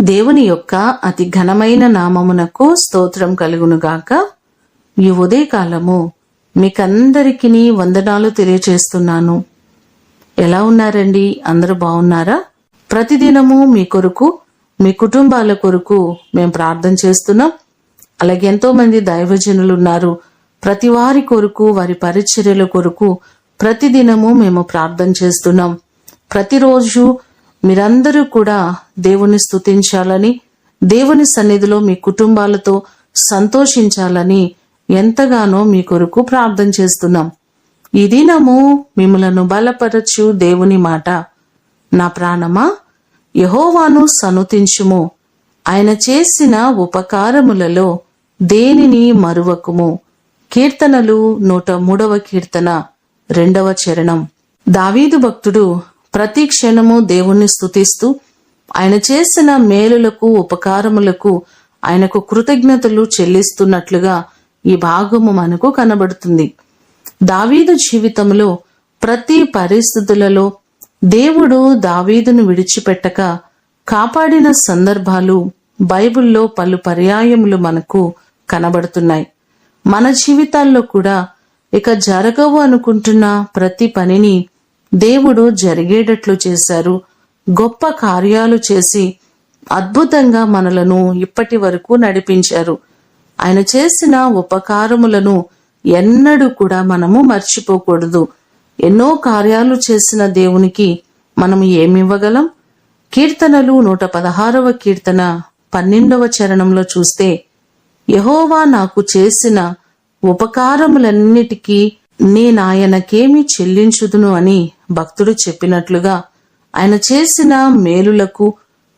దేవుని యొక్క అతి ఘనమైన నామమునకు స్తోత్రం కలుగునుగాక. ఈ ఉదయకాలము మీకందరికీ వందనాలు తెలియచేస్తున్నాను. ఎలా ఉన్నారండి? అందరూ బాగున్నారా? ప్రతిదినము మీ కొరకు, మీ కుటుంబాల కొరకు మేము ప్రార్థన చేస్తున్నాం. అలాగే ఎంతో మంది దైవజనులు ఉన్నారు. ప్రతి వారి కొరకు, వారి పరిచర్యల కొరకు ప్రతిదినము మేము ప్రార్థన చేస్తున్నాం. ప్రతిరోజు మీరందరూ కూడా దేవుని స్తుతించాలని, దేవుని సన్నిధిలో మీ కుటుంబాలతో సంతోషించాలని ఎంతగానో మీ కొరకు ప్రార్థన చేస్తున్నాం. ఈ దినము మిమ్మలను బలపరచు దేవుని మాట. నా ప్రాణమా, యెహోవాను సనుతించుము, ఆయన చేసిన ఉపకారములలో దేనిని మరువకుము. కీర్తనలు 103వ కీర్తన 2వ చరణం. దావీదు భక్తుడు ప్రతి క్షణము దేవుణ్ణి స్తుతిస్తూ ఆయన చేసిన మేలులకు, ఉపకారములకు ఆయనకు కృతజ్ఞతలు చెల్లిస్తున్నట్లుగా ఈ భాగము మనకు కనబడుతుంది. దావీదు జీవితంలో ప్రతి పరిస్థితులలో దేవుడు దావీదును విడిచిపెట్టక కాపాడిన సందర్భాలు బైబిల్లో పలు పర్యాయములు మనకు కనబడుతున్నాయి. మన జీవితాల్లో కూడా ఇక జరగవు అనుకుంటున్న ప్రతి పనిని దేవుడు జరిగేటట్లు చేశారు. గొప్ప కార్యాలు చేసి అద్భుతంగా మనలను ఇప్పటి వరకు నడిపించారు. ఆయన చేసిన ఉపకారములను ఎన్నడూ కూడా మనము మర్చిపోకూడదు. ఎన్నో కార్యాలు చేసిన దేవునికి మనము ఏమివ్వగలం? కీర్తనలు 116వ కీర్తన 12వ చరణంలో చూస్తే, యెహోవా నాకు చేసిన ఉపకారములన్నిటికీ నేనాయనకేమి చెల్లించుదును అని భక్తుడు చెప్పినట్లుగా ఆయన చేసిన మేలులకు,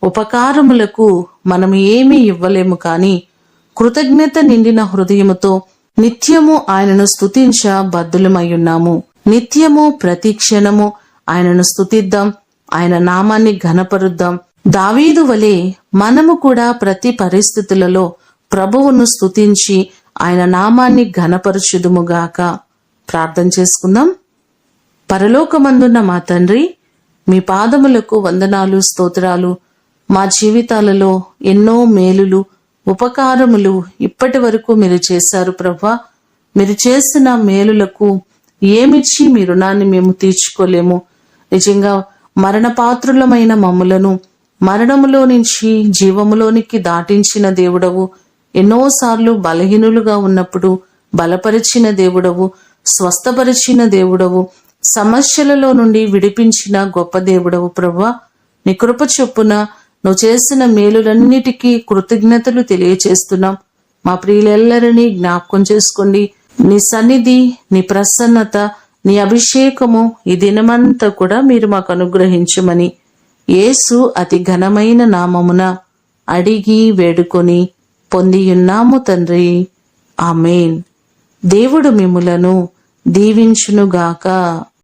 ఉపకారములకు మనము ఏమీ ఇవ్వలేము. కానీ కృతజ్ఞత నిండిన హృదయముతో నిత్యము ఆయనను స్తుతించ బద్దులమయ్యున్నాము. నిత్యము ప్రతి క్షణము ఆయనను స్తుతిద్దాం, ఆయన నామాన్ని ఘనపరుద్దాం. దావీదు వలె మనము కూడా ప్రతి పరిస్థితులలో ప్రభువును స్తుతించి ఆయన నామాన్ని ఘనపరచుదుముగాక. ప్రార్థన చేసుకుందాం. పరలోకమందున్న మా తండ్రి, మీ పాదములకు వందనాలు, స్తోత్రాలు. మా జీవితాలలో ఎన్నో మేలులు, ఉపకారములు ఇప్పటి వరకు మీరు చేశారు ప్రభువా. మీరు చేసిన మేలులకు ఏమిచ్చి మీ రుణాన్ని మేము తీర్చుకోలేము. నిజంగా మరణపాత్రులమైన మమ్ములను మరణములో నుంచి జీవములోనికి దాటించిన దేవుడవు. ఎన్నోసార్లు బలహీనులుగా ఉన్నప్పుడు బలపరిచిన దేవుడవు, స్వస్థపరిచిన దేవుడవు, సమస్యలలో నుండి విడిపించిన గొప్ప దేవుడవు ప్రభువా. నీ కృప చొప్పున నువ్వు చేసిన మేలులన్నిటికీ కృతజ్ఞతలు తెలియచేస్తున్నాం. మా ప్రియులెల్లరినీ జ్ఞాపకం చేసుకోండి. నీ సన్నిధి, నీ ప్రసన్నత, నీ అభిషేకము ఈ దినమంతా కూడా మీరు మాకు అనుగ్రహించమని యేసు అతి ఘనమైన నామమున అడిగి వేడుకొని పొందియున్నాము తండ్రి. ఆమేన్. దేవుడు మిమ్ములను దీవించునుగాక.